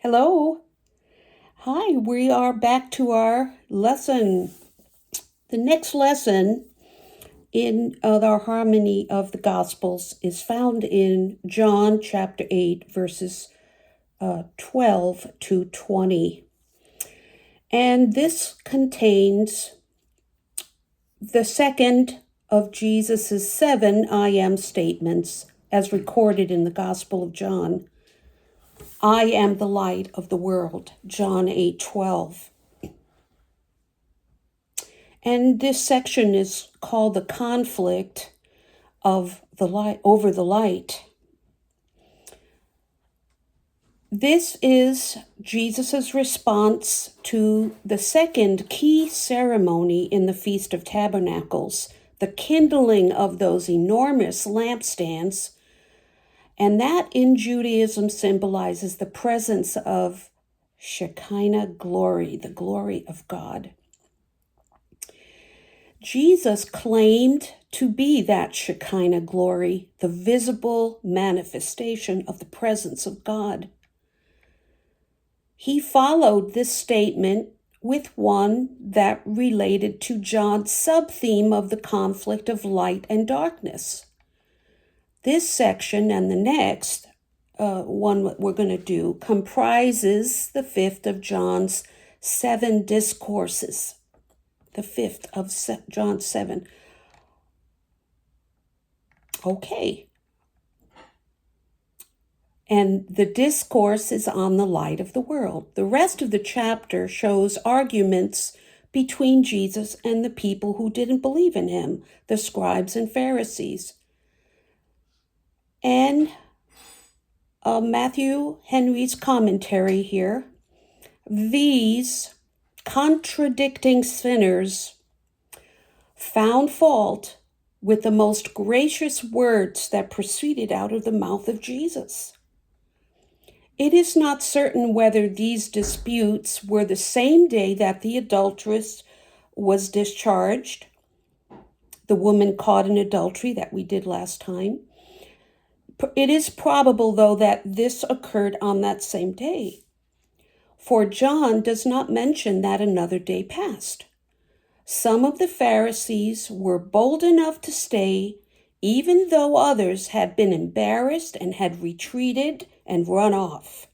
Hello. Hi, we are back to our lesson. The next lesson in our harmony of the Gospels is found in John chapter 8, verses 12 to 20. And this contains the second of Jesus's 7 I am statements as recorded in the Gospel of John. I am the light of the world, John 8:12. And this section is called the conflict of the light over the light. This is Jesus' response to the second key ceremony in the Feast of Tabernacles, the kindling of those enormous lampstands. And that in Judaism symbolizes the presence of Shekinah glory, the glory of God. Jesus claimed to be that Shekinah glory, the visible manifestation of the presence of God. He followed this statement with one that related to John's sub-theme of the conflict of light and darkness. This section and the next one we're going to do comprises the fifth of John's 7 discourses. The fifth of John 7. Okay. And the discourse is on the light of the world. The rest of the chapter shows arguments between Jesus and the people who didn't believe in him, the scribes and Pharisees. And Matthew Henry's commentary here. These contradicting sinners found fault with the most gracious words that proceeded out of the mouth of Jesus. It is not certain whether these disputes were the same day that the adulteress was discharged, the woman caught in adultery that we did last time. It is probable, though, that this occurred on that same day, for John does not mention that another day passed. Some of the Pharisees were bold enough to stay, even though others had been embarrassed and had retreated and run off.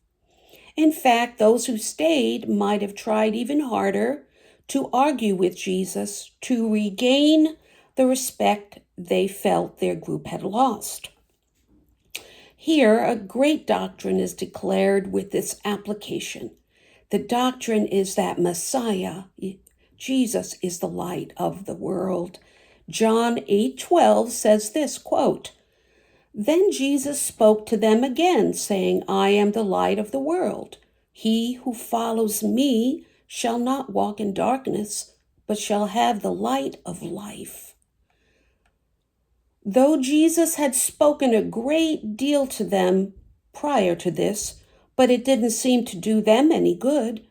In fact, those who stayed might have tried even harder to argue with Jesus to regain the respect they felt their group had lost. Here, a great doctrine is declared with this application. The doctrine is that Messiah, Jesus, is the light of the world. John 8:12 says this, quote, "Then Jesus spoke to them again, saying, I am the light of the world. He who follows me shall not walk in darkness, but shall have the light of life." Though Jesus had spoken a great deal to them prior to this, but it didn't seem to do them any good.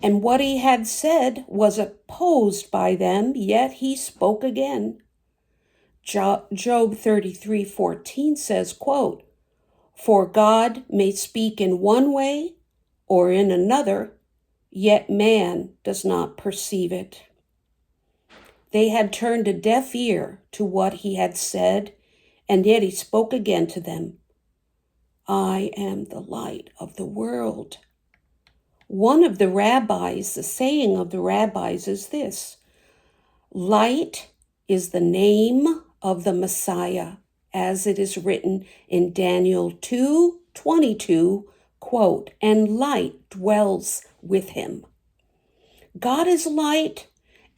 And what he had said was opposed by them, yet he spoke again. Job 33:14 says, quote, "For God may speak in one way or in another, yet man does not perceive it." They had turned a deaf ear to what he had said, and yet he spoke again to them. I am the light of the world. One of the rabbis, the saying of the rabbis is this: light is the name of the Messiah, as it is written in Daniel 2:22, quote, "And light dwells with him." God is light,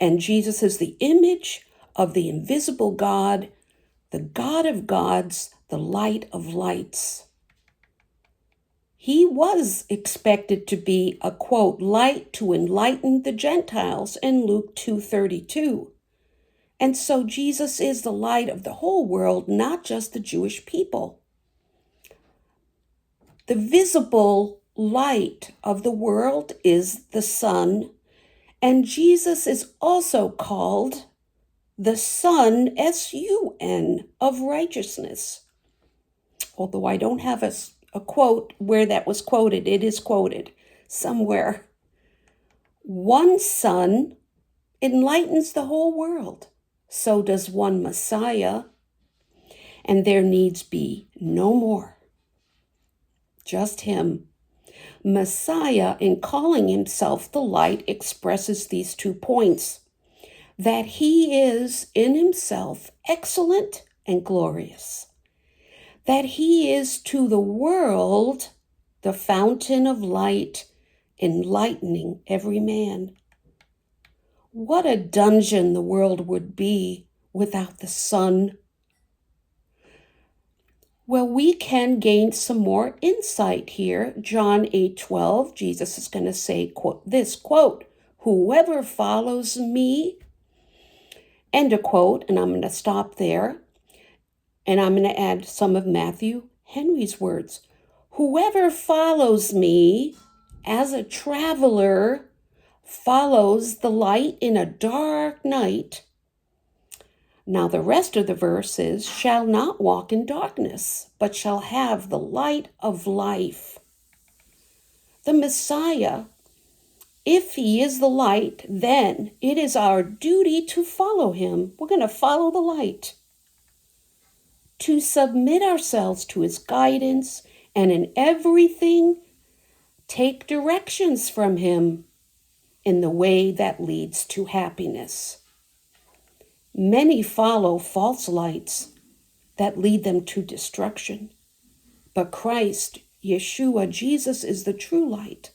and Jesus is the image of the invisible God, the God of gods, the light of lights. He was expected to be a, quote, "light to enlighten the Gentiles" in Luke 2:32. And so Jesus is the light of the whole world, not just the Jewish people. The visible light of the world is the sun, and Jesus is also called the Son, S-U-N, of righteousness. Although I don't have a quote where that was quoted. It is quoted somewhere. One sun enlightens the whole world. So does one Messiah. And there needs be no more. Just him. Messiah, in calling himself the light, expresses these 2 points: that he is in himself excellent and glorious, that he is to the world the fountain of light, enlightening every man. What a dungeon the world would be without the sun. Well, we can gain some more insight here. John 8:12, Jesus is going to say this quote, "Whoever follows me," end of quote, and I'm going to stop there. And I'm going to add some of Matthew Henry's words. "Whoever follows me as a traveler follows the light in a dark night." Now the rest of the verse is, "shall not walk in darkness, but shall have the light of life." The Messiah, if he is the light, then it is our duty to follow him. We're going to follow the light, to submit ourselves to his guidance, and in everything take directions from him in the way that leads to happiness. Many follow false lights that lead them to destruction. But Christ, Yeshua, Jesus is the true light.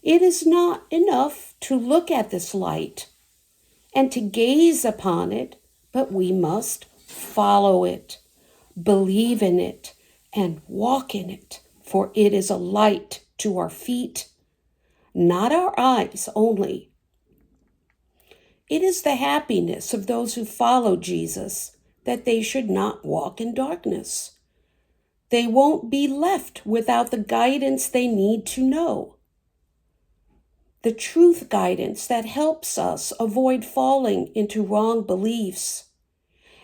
It is not enough to look at this light and to gaze upon it, but we must follow it, believe in it, and walk in it, for it is a light to our feet, not our eyes only. It is the happiness of those who follow Jesus that they should not walk in darkness. They won't be left without the guidance they need to know. The truth guidance that helps us avoid falling into wrong beliefs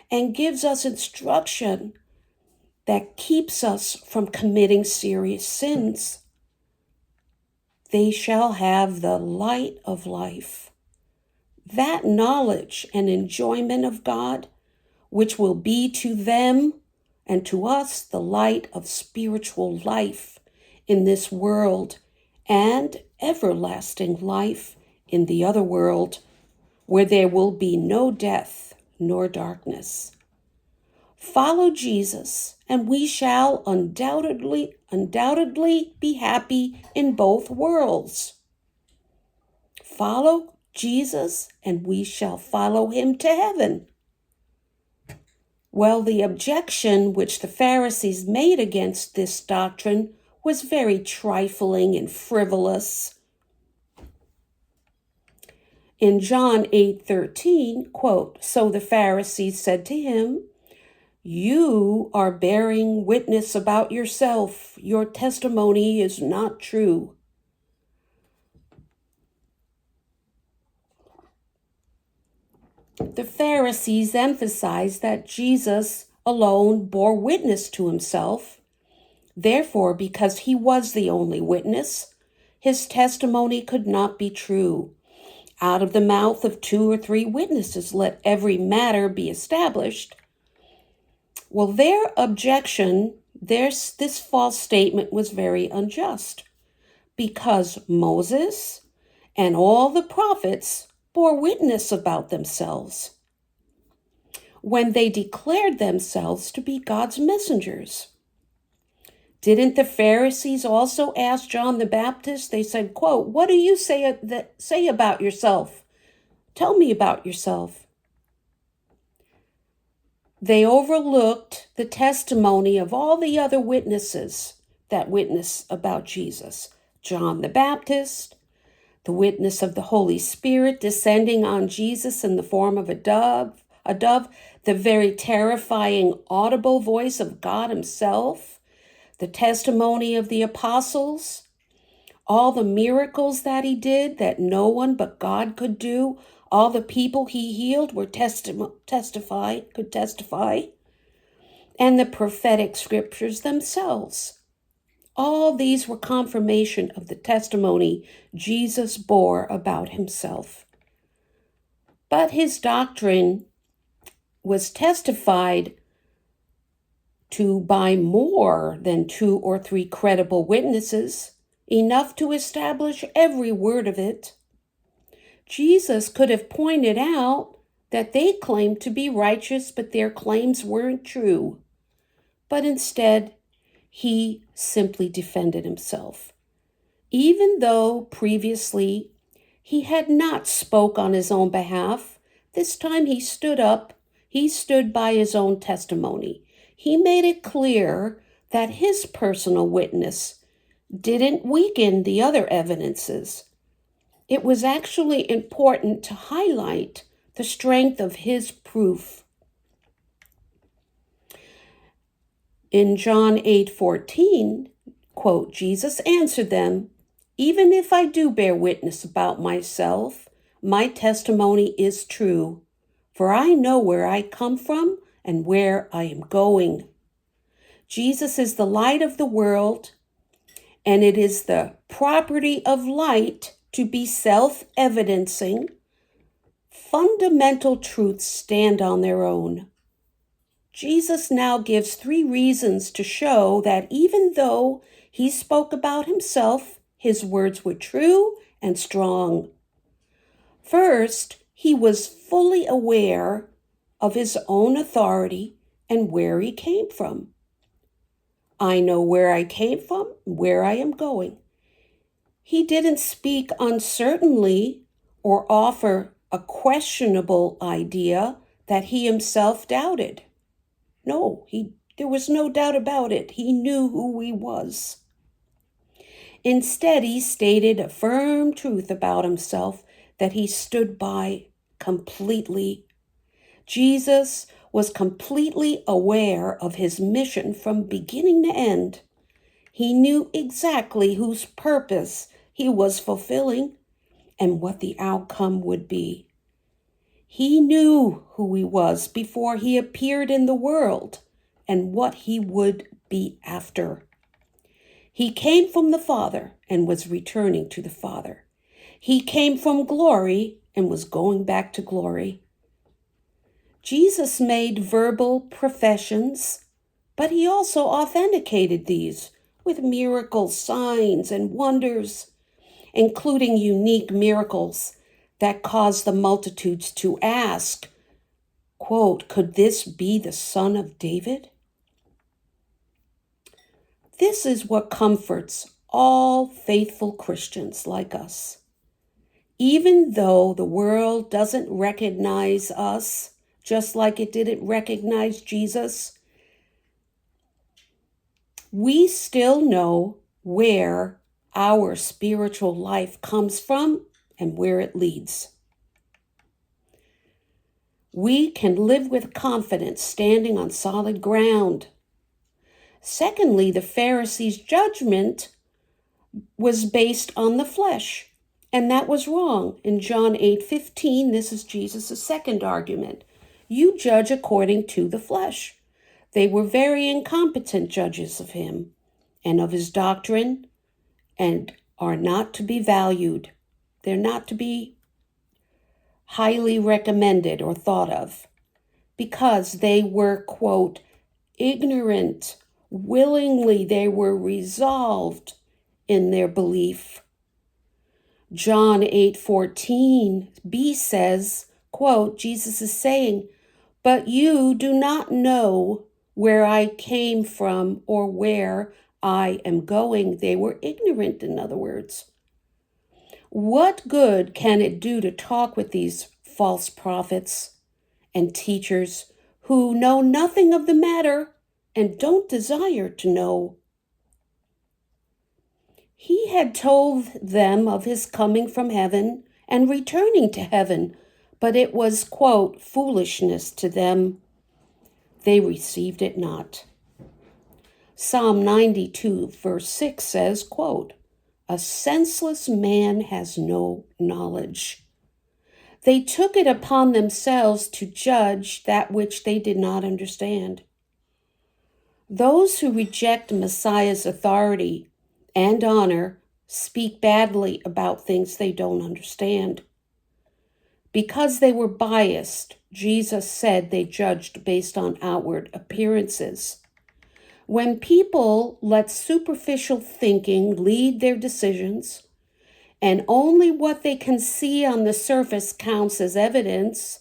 and gives us instruction that keeps us from committing serious sins. They shall have the light of life. That knowledge and enjoyment of God, which will be to them and to us the light of spiritual life in this world and everlasting life in the other world, where there will be no death nor darkness. Follow Jesus, and we shall undoubtedly be happy in both worlds. Follow Jesus, and we shall follow him to heaven. Well, the objection which the Pharisees made against this doctrine was very trifling and frivolous. In John 8:13, quote, "So the Pharisees said to him, 'You are bearing witness about yourself. Your testimony is not true.'" The Pharisees emphasized that Jesus alone bore witness to himself. Therefore, because he was the only witness, his testimony could not be true. Out of the mouth of 2 or 3 witnesses, let every matter be established. Well, their objection, this false statement was very unjust, because Moses and all the prophets bore witness about themselves when they declared themselves to be God's messengers. Didn't the Pharisees also ask John the Baptist? They said, quote, "What do you say about yourself? Tell me about yourself." They overlooked the testimony of all the other witnesses that witness about Jesus. John the Baptist, the witness of the Holy Spirit descending on Jesus in the form of a dove, the very terrifying audible voice of God himself, the testimony of the apostles, all the miracles that he did that no one but God could do, all the people he healed could testify, and the prophetic scriptures themselves. all these were confirmation of the testimony Jesus bore about himself. But his doctrine was testified to by more than 2 or 3 credible witnesses, enough to establish every word of it. Jesus could have pointed out that they claimed to be righteous, but their claims weren't true. But instead, he simply defended himself. Even though previously he had not spoke on his own behalf, this time he stood up, he stood by his own testimony. He made it clear that his personal witness didn't weaken the other evidences. It was actually important to highlight the strength of his proof. In John 8:14, quote, Jesus answered them, "Even if I do bear witness about myself, my testimony is true, for I know where I come from and where I am going." Jesus is the light of the world, and it is the property of light to be self-evidencing. Fundamental truths stand on their own. Jesus now gives 3 reasons to show that even though he spoke about himself, his words were true and strong. First, he was fully aware of his own authority and where he came from. I know where I came from, where I am going. He didn't speak uncertainly or offer a questionable idea that he himself doubted. No, there was no doubt about it. He knew who he was. Instead, he stated a firm truth about himself that he stood by completely. Jesus was completely aware of his mission from beginning to end. He knew exactly whose purpose he was fulfilling and what the outcome would be. He knew who he was before he appeared in the world and what he would be after. He came from the Father and was returning to the Father. He came from glory and was going back to glory. Jesus made verbal professions, but he also authenticated these with miracles, signs, and wonders, including unique miracles that caused the multitudes to ask, quote, "Could this be the Son of David?" This is what comforts all faithful Christians like us. Even though the world doesn't recognize us, just like it didn't recognize Jesus, we still know where our spiritual life comes from and where it leads. We can live with confidence, standing on solid ground. Secondly, the Pharisees' judgment was based on the flesh, and that was wrong. In John 8:15, this is Jesus' second argument. You judge according to the flesh. They were very incompetent judges of him and of his doctrine, and are not to be valued. They're not to be highly recommended or thought of, because they were, quote, ignorant. Willingly, they were resolved in their belief. John 8:14b says, quote, Jesus is saying, "But you do not know where I came from or where I am going." They were ignorant, in other words. What good can it do to talk with these false prophets and teachers who know nothing of the matter and don't desire to know? He had told them of his coming from heaven and returning to heaven, but it was, quote, foolishness to them. They received it not. Psalm 92, verse 6 says, quote, "A senseless man has no knowledge." They took it upon themselves to judge that which they did not understand. Those who reject Messiah's authority and honor speak badly about things they don't understand. Because they were biased, Jesus said they judged based on outward appearances. When people let superficial thinking lead their decisions, and only what they can see on the surface counts as evidence,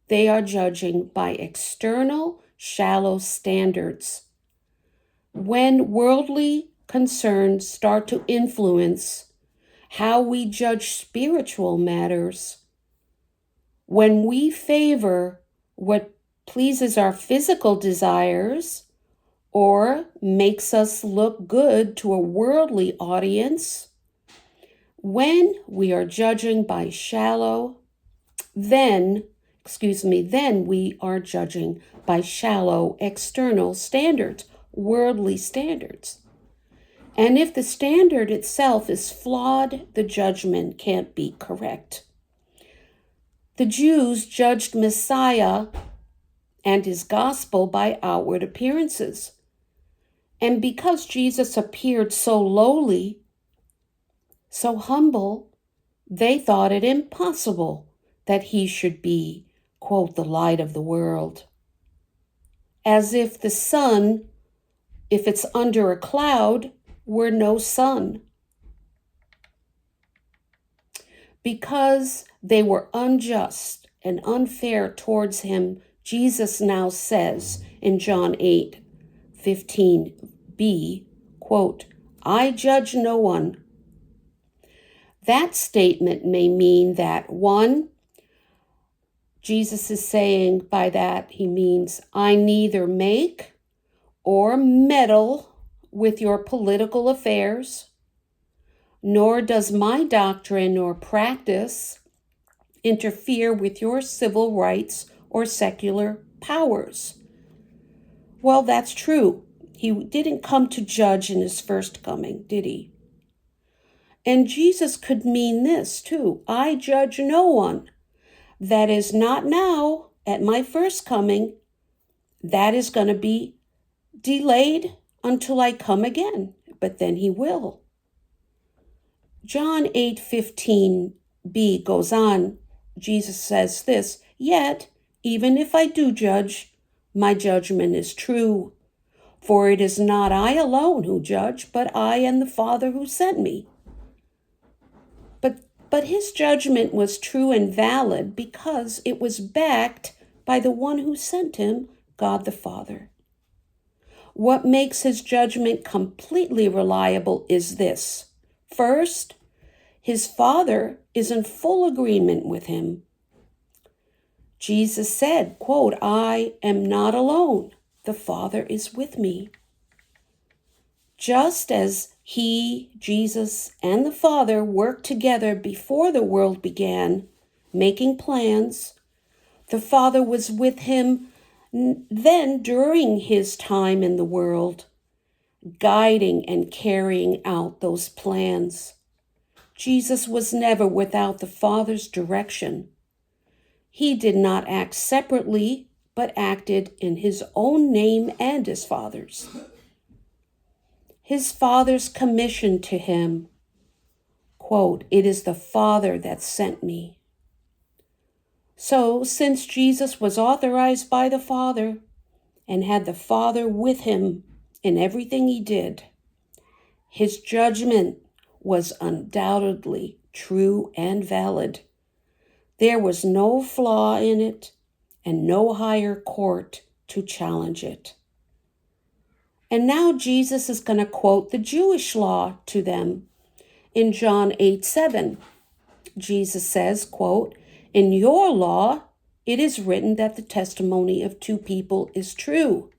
they are judging by external, shallow standards. When worldly concerns start to influence how we judge spiritual matters, when we favor what pleases our physical desires or makes us look good to a worldly audience, when we are judging by then we are judging by shallow external standards, worldly standards. And if the standard itself is flawed, the judgment can't be correct. The Jews judged Messiah and his gospel by outward appearances. And because Jesus appeared so lowly, so humble, they thought it impossible that he should be, quote, the light of the world. As if the sun, if it's under a cloud, were no sun. Because they were unjust and unfair towards him, Jesus now says in John 8:15b, quote, I judge no one. That statement may mean that, one, Jesus is saying by that he means I neither make or meddle with your political affairs, nor does my doctrine or practice interfere with your civil rights or secular powers. Well, that's true. He didn't come to judge in his first coming, did he? And Jesus could mean this too. I judge no one. That is not now at my first coming. That is going to be delayed until I come again, but then he will. John 8:15b goes on. Jesus says this, yet, even if I do judge, my judgment is true. For it is not I alone who judge, but I and the Father who sent me. But his judgment was true and valid because it was backed by the one who sent him, God the Father. What makes his judgment completely reliable is this. First, his Father is in full agreement with him. Jesus said, quote, I am not alone. The Father is with me. Just as he, Jesus, and the Father worked together before the world began, making plans, the Father was with him then during his time in the world, guiding and carrying out those plans. Jesus was never without the Father's direction. He did not act separately, but acted in his own name and his Father's. His Father's commission to him, quote, it is the Father that sent me. So, since Jesus was authorized by the Father and had the Father with him in everything he did, his judgment was undoubtedly true and valid. There was no flaw in it and no higher court to challenge it. And now Jesus is going to quote the Jewish law to them. In John 8:7, Jesus says, quote, in your law, it is written that the testimony of two people is true.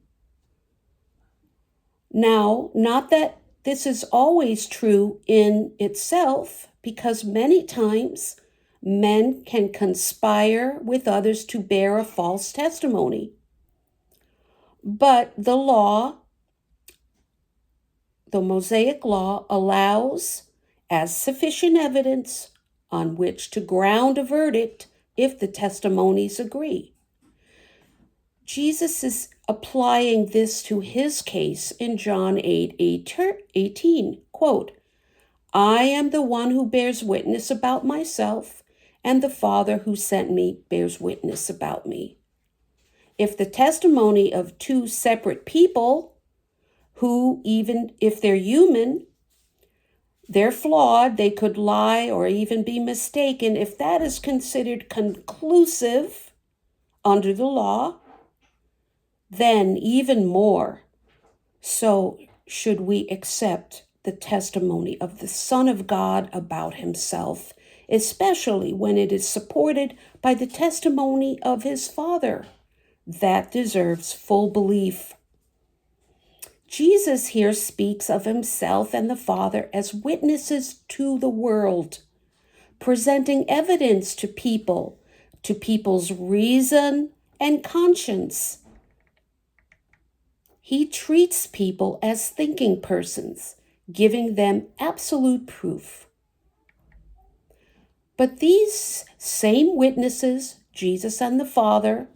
Now, not that this is always true in itself, because many times men can conspire with others to bear a false testimony. But the law, the Mosaic law, allows as sufficient evidence on which to ground a verdict if the testimonies agree. Jesus is applying this to his case in John 8:18, quote, I am the one who bears witness about myself, and the Father who sent me bears witness about me. If the testimony of two separate people, who even if they're human, they're flawed, they could lie or even be mistaken, if that is considered conclusive under the law, then even more so should we accept the testimony of the Son of God about himself, especially when it is supported by the testimony of his Father. That deserves full belief. Jesus here speaks of himself and the Father as witnesses to the world, presenting evidence to people's reason and conscience. He treats people as thinking persons, giving them absolute proof. But these same witnesses, Jesus and the Father,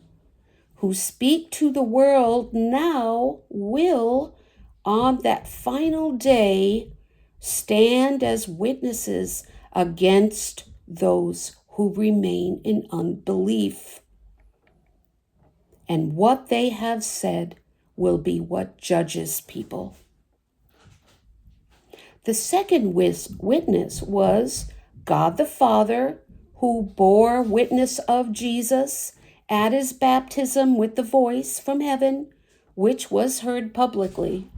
who speak to the world now, will, on that final day, stand as witnesses against those who remain in unbelief. And what they have said will be what judges people. The second witness was God the Father, who bore witness of Jesus at his baptism with the voice from heaven, which was heard publicly.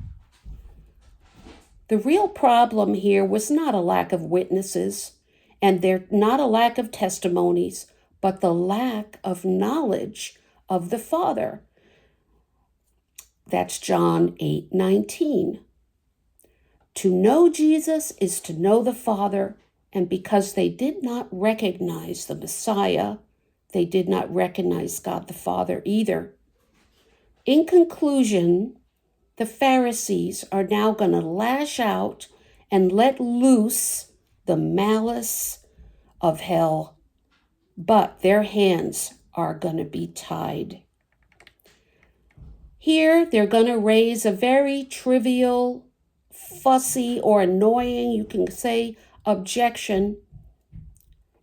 The real problem here was not a lack of witnesses, and not a lack of testimonies, but the lack of knowledge of the Father. That's John 8:19. To know Jesus is to know the Father, and because they did not recognize the Messiah, they did not recognize God the Father either. In conclusion, the Pharisees are now going to lash out and let loose the malice of hell, but their hands are going to be tied. Here, they're going to raise a very trivial, fussy, or annoying, you can say, objection,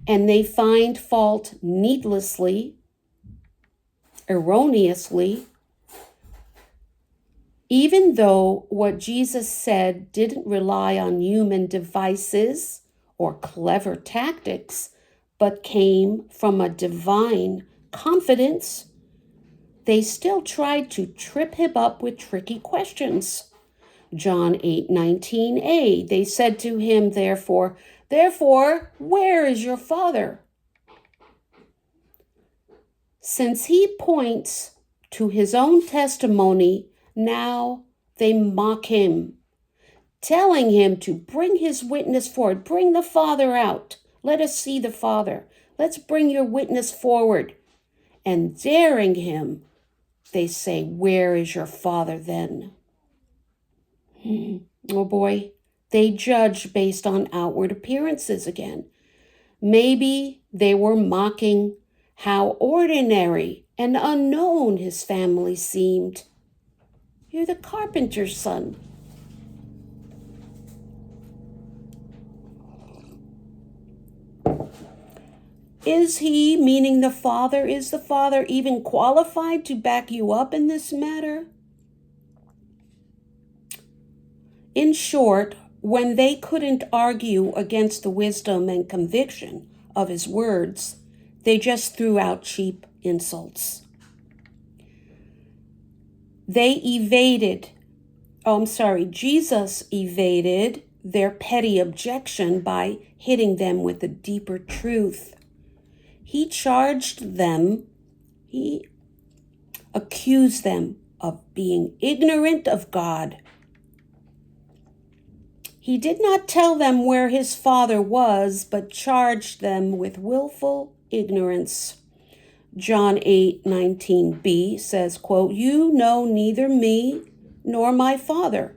and they find fault needlessly, erroneously, even though what Jesus said didn't rely on human devices or clever tactics, but came from a divine confidence. They still tried to trip him up with tricky questions. John 8:19a, they said to him, therefore, where is your Father? Since he points to his own testimony, now they mock him, telling him to bring his witness forward. Bring the Father out. Let us see the Father. Let's bring your witness forward. And daring him, they say, where is your Father then? Oh boy, they judge based on outward appearances again. Maybe they were mocking how ordinary and unknown his family seemed. You're the carpenter's son. Is he, meaning the Father, is the Father even qualified to back you up in this matter? In short, when they couldn't argue against the wisdom and conviction of his words, they just threw out cheap insults. Jesus evaded their petty objection by hitting them with a deeper truth. He accused them of being ignorant of God. He did not tell them where his Father was, but charged them with willful ignorance. John 8:19b says, quote, you know neither me nor my Father.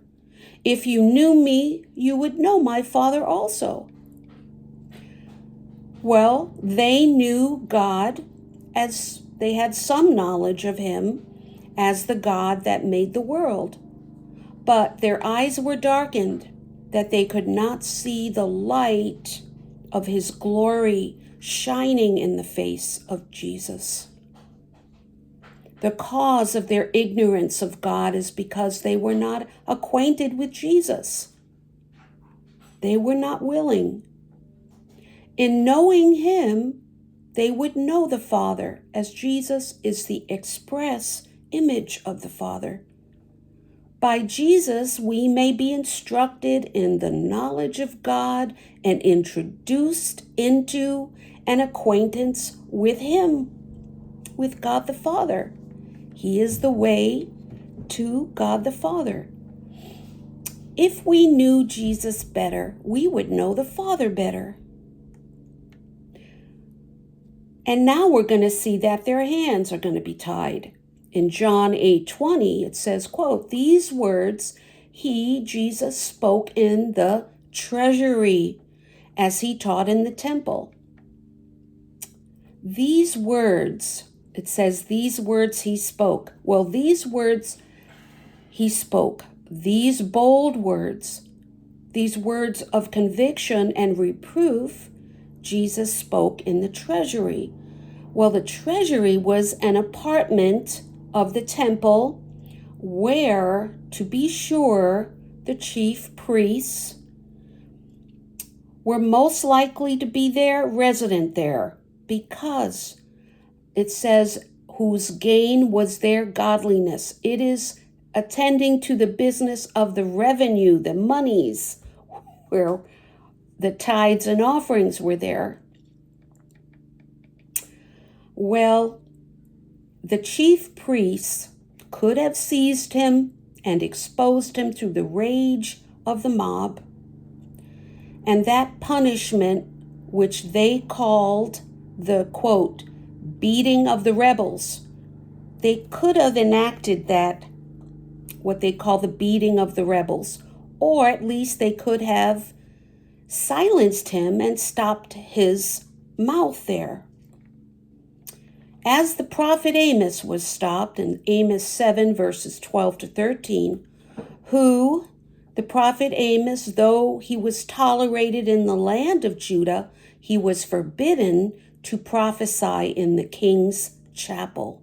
If you knew me, you would know my Father also. Well, they knew God as they had some knowledge of him as the God that made the world. But their eyes were darkened, that they could not see the light of his glory shining in the face of Jesus. The cause of their ignorance of God is because they were not acquainted with Jesus. They were not willing. In knowing him, they would know the Father, as Jesus is the express image of the Father. By Jesus, we may be instructed in the knowledge of God and introduced into an acquaintance with him, with God the Father. He is the way to God the Father. If we knew Jesus better, we would know the Father better. And now we're going to see that their hands are going to be tied. In John 8:20, it says, quote, "These words he, Jesus, spoke in the treasury as he taught in the temple." These words, it says, these words he spoke. Well, these words he spoke, these bold words, these words of conviction and reproof, Jesus spoke in the treasury. Well, the treasury was an apartment of the temple where, to be sure, the chief priests were most likely to be there, resident there, because it says, whose gain was their godliness. It is attending to the business of the revenue, the monies, where the tithes and offerings were there. Well, the chief priests could have seized him and exposed him to the rage of the mob. And that punishment, which they called the, quote, beating of the rebels, they could have enacted that, what they call the beating of the rebels, or at least they could have silenced him and stopped his mouth there. As the prophet Amos was stopped in Amos 7 verses 12 to 13, who, the prophet Amos, though he was tolerated in the land of Judah, he was forbidden to prophesy in the king's chapel.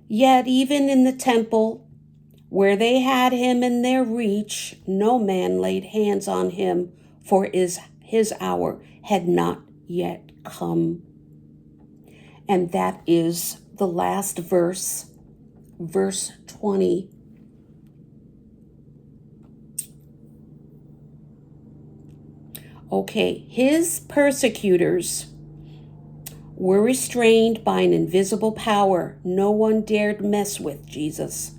Yet even in the temple, where they had him in their reach, no man laid hands on him, for his hour had not yet come. And that is the last verse, verse 20. Okay, his persecutors were restrained by an invisible power. No one dared mess with Jesus.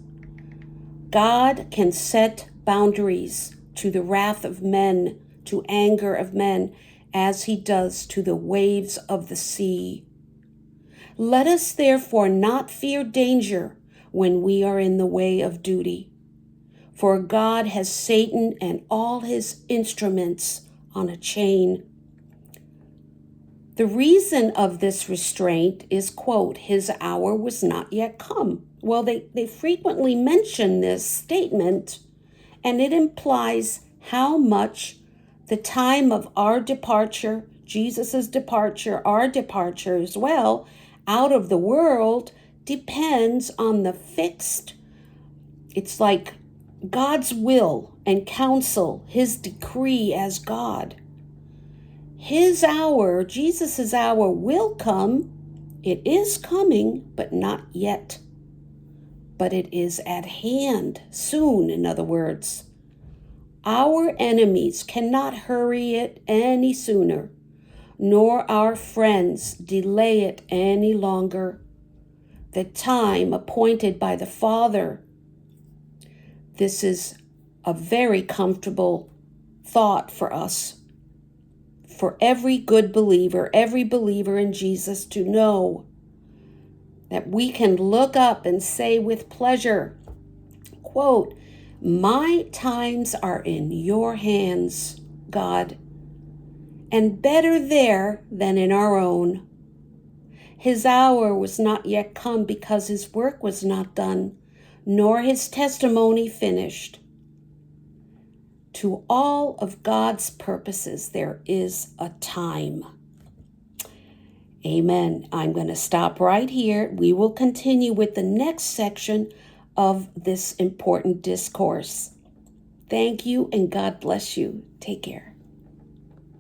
God can set boundaries to the wrath of men, to anger of men, as he does to the waves of the sea. Let us therefore not fear danger when we are in the way of duty, for God has Satan and all his instruments on a chain. The reason of this restraint is, quote, his hour was not yet come. Well, they frequently mention this statement, and it implies how much the time of our departure, Jesus's departure, our departure as well, out of the world depends on the fixed, it's like God's will and counsel, his decree as God. His hour, Jesus's hour will come. It is coming, but not yet. But it is at hand, soon, in other words. Our enemies cannot hurry it any sooner, nor our friends delay it any longer. The time appointed by the Father. This is a very comfortable thought for us, for every good believer, every believer in Jesus to know that we can look up and say with pleasure, quote, my times are in your hands, God, and better there than in our own. His hour was not yet come because his work was not done, nor his testimony finished. To all of God's purposes, there is a time. Amen. I'm going to stop right here. We will continue with the next section of this important discourse. Thank you and God bless you. Take care.